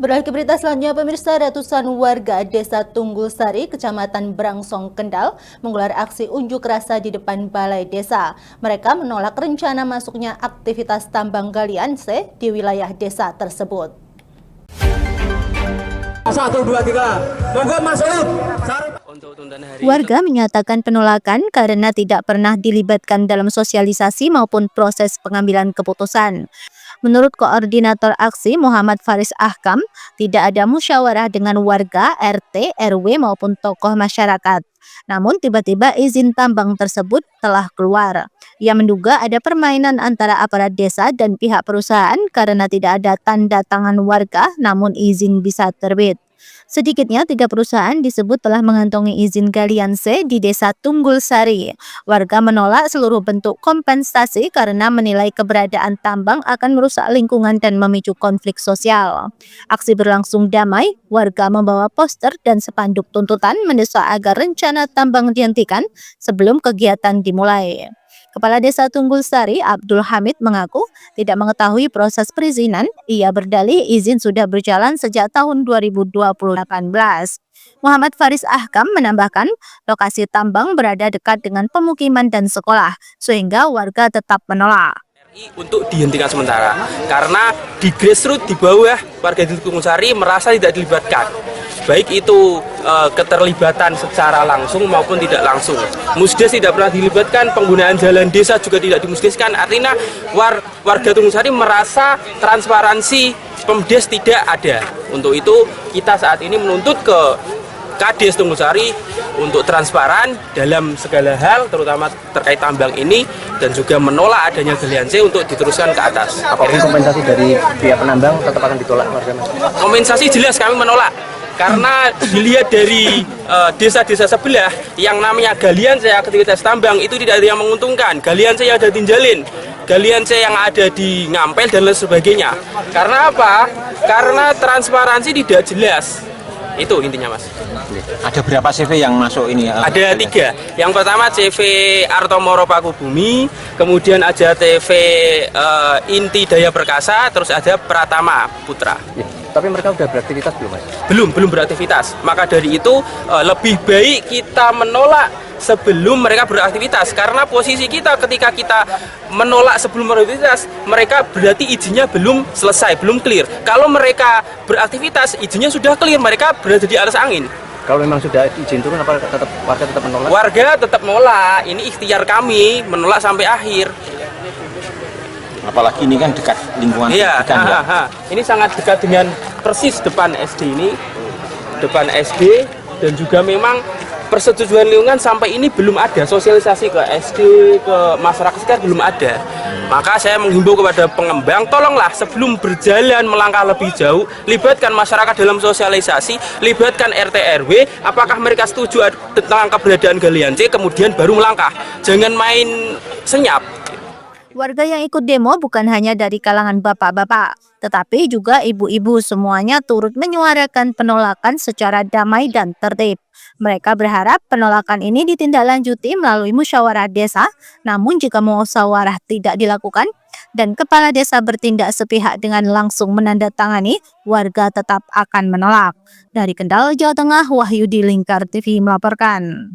Beralih ke berita selanjutnya, pemirsa, ratusan warga Desa Tunggul Sari, Kecamatan Brangsong, Kendal, menggelar aksi unjuk rasa di depan Balai Desa. Mereka menolak rencana masuknya aktivitas tambang galian C di wilayah desa tersebut. 1, 2, 3, monggo masuk. Warga menyatakan penolakan karena tidak pernah dilibatkan dalam sosialisasi maupun proses pengambilan keputusan. Menurut Koordinator Aksi Muhammad Faris Ahkam, tidak ada musyawarah dengan warga, RT, RW maupun tokoh masyarakat. Namun tiba-tiba izin tambang tersebut telah keluar. Ia menduga ada permainan antara aparat desa dan pihak perusahaan karena tidak ada tanda tangan warga namun izin bisa terbit. Sedikitnya 3 perusahaan disebut telah mengantongi izin galian C di Desa Tunggul Sari. Warga menolak seluruh bentuk kompensasi karena menilai keberadaan tambang akan merusak lingkungan dan memicu konflik sosial. Aksi berlangsung damai, warga membawa poster dan spanduk tuntutan mendesak agar rencana tambang dihentikan sebelum kegiatan dimulai. Kepala Desa Tunggul Sari, Abdul Hamid, mengaku tidak mengetahui proses perizinan. Ia berdalih izin sudah berjalan sejak tahun 2018. Muhammad Faris Ahkam menambahkan, lokasi tambang berada dekat dengan pemukiman dan sekolah, sehingga warga tetap menolak. Untuk dihentikan sementara, karena di grassroots di bawah warga di Tunggul Sari merasa tidak dilibatkan, baik itu keterlibatan secara langsung maupun tidak langsung. Musdes tidak pernah dilibatkan, penggunaan jalan desa juga tidak dimusdeskan. Artinya warga Tunggul Sari merasa transparansi Pemdes tidak ada. Untuk itu kita saat ini menuntut ke Kades Tunggul Sari untuk transparan dalam segala hal, terutama terkait tambang ini, dan juga menolak adanya galian C untuk diteruskan ke atas. Apapun kompensasi dari pihak penambang tetap akan ditolak, warga? Kompensasi jelas kami menolak, karena dilihat dari desa-desa sebelah yang namanya galian C aktivitas tambang itu tidak ada yang menguntungkan. Galian C yang ada di Jalin, galian C yang ada di Ngampel dan lain sebagainya. Karena apa? Karena transparansi tidak jelas. Itu intinya, Mas. Ada berapa CV yang masuk ini? Ada 3. Yang pertama CV Artomoro Pakubumi, kemudian ada CV Inti Daya Perkasa, terus ada Pratama Putra. Ya, tapi mereka sudah beraktivitas belum, Mas? Belum beraktivitas. Maka dari itu lebih baik kita menolak sebelum mereka beraktivitas, karena posisi kita ketika kita menolak sebelum beraktivitas, mereka berarti izinnya belum selesai, belum clear. Kalau mereka beraktivitas, izinnya sudah clear, mereka berada di atas angin. Kalau memang sudah izin turun, apa warga tetap menolak? Warga tetap menolak. Ini ikhtiar kami menolak sampai akhir. Apalagi ini kan dekat lingkungan. Iya, ini sangat dekat dengan persis depan SD ini, depan SD, dan juga memang persetujuan lingkungan sampai ini belum ada, sosialisasi ke SD, ke masyarakat sekitar belum ada. Maka saya menghimbau kepada pengembang, tolonglah sebelum berjalan melangkah lebih jauh, libatkan masyarakat dalam sosialisasi, libatkan RT RW, apakah mereka setuju tentang keberadaan galian C, kemudian baru melangkah. Jangan main senyap. Warga yang ikut demo bukan hanya dari kalangan bapak-bapak, tetapi juga ibu-ibu, semuanya turut menyuarakan penolakan secara damai dan tertib. Mereka berharap penolakan ini ditindaklanjuti melalui musyawarah desa, namun jika musyawarah tidak dilakukan dan kepala desa bertindak sepihak dengan langsung menandatangani, warga tetap akan menolak. Dari Kendal, Jawa Tengah, Wahyudi Lingkar TV melaporkan.